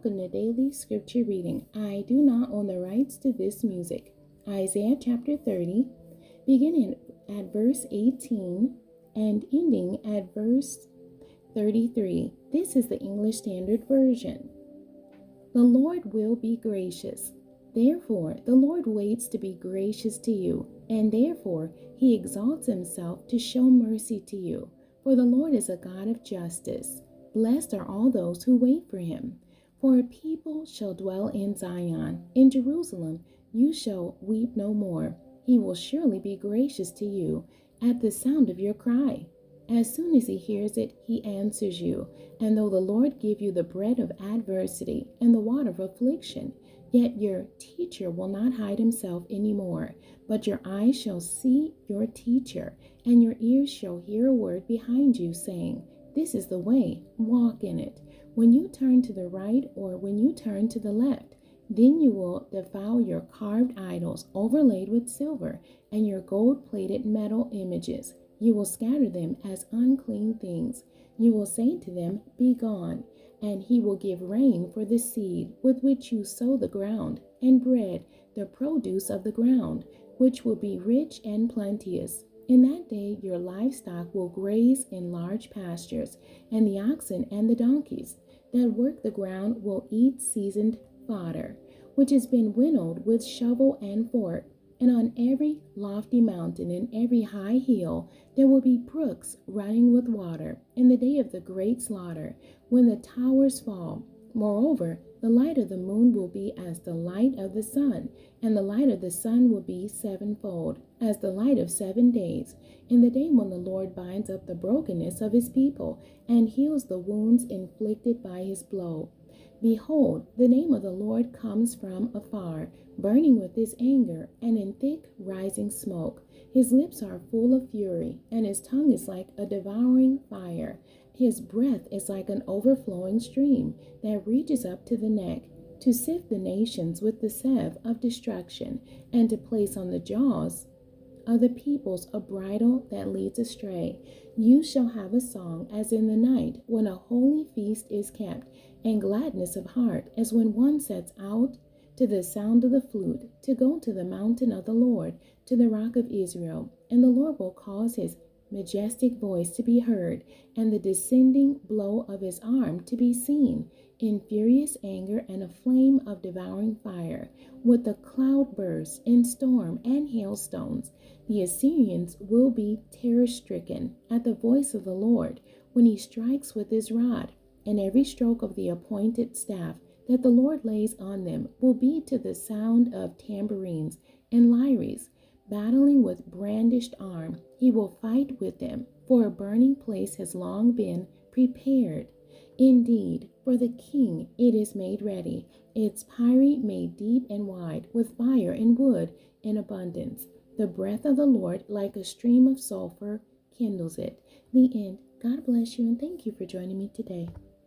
welcome to Daily Scripture Reading. I do not own the rights to this music. Isaiah chapter 30, beginning at verse 18 and ending at verse 33. This is the English Standard Version. The Lord will be gracious. Therefore, the Lord waits to be gracious to you, and therefore he exalts himself to show mercy to you. For the Lord is a God of justice. Blessed are all those who wait for him. For a people shall dwell in Zion. In Jerusalem you shall weep no more. He will surely be gracious to you at the sound of your cry. As soon as he hears it, he answers you. And though the Lord give you the bread of adversity and the water of affliction, yet your teacher will not hide himself any more, but your eyes shall see your teacher, and your ears shall hear a word behind you saying, "This is the way, walk in it." When you turn to the right or when you turn to the left, then you will defile your carved idols overlaid with silver and your gold-plated metal images. You will scatter them as unclean things. You will say to them, "Be gone," and he will give rain for the seed with which you sow the ground, and bread, the produce of the ground, which will be rich and plenteous. In that day your livestock will graze in large pastures, and the oxen and the donkeys that work the ground will eat seasoned fodder, which has been winnowed with shovel and fork. And on every lofty mountain and every high hill there will be brooks running with water in the day of the great slaughter, when the towers fall. Moreover, the light of the moon will be as the light of the sun, and the light of the sun will be sevenfold, as the light of 7 days, in the day when the Lord binds up the brokenness of his people and heals the wounds inflicted by his blow. Behold, the name of the Lord comes from afar, burning with his anger, and in thick rising smoke. His lips are full of fury, and his tongue is like a devouring fire. His breath is like an overflowing stream that reaches up to the neck, to sift the nations with the sieve of destruction, and to place on the jaws of the peoples a bridle that leads astray. You shall have a song as in the night when a holy feast is kept, and gladness of heart as when one sets out to the sound of the flute, to go to the mountain of the Lord, to the rock of Israel. And the Lord will cause his majestic voice to be heard, and the descending blow of his arm to be seen, in furious anger and a flame of devouring fire, with the cloudbursts in storm and hailstones. The Assyrians will be terror-stricken at the voice of the Lord when he strikes with his rod, and every stroke of the appointed staff that the Lord lays on them will be to the sound of tambourines and lyres. Battling with brandished arm, he will fight with them, for a burning place has long been prepared. Indeed, for the king it is made ready, its pyre made deep and wide, with fire and wood in abundance. The breath of the Lord, like a stream of sulfur, kindles it. The end. God bless you, and thank you for joining me today.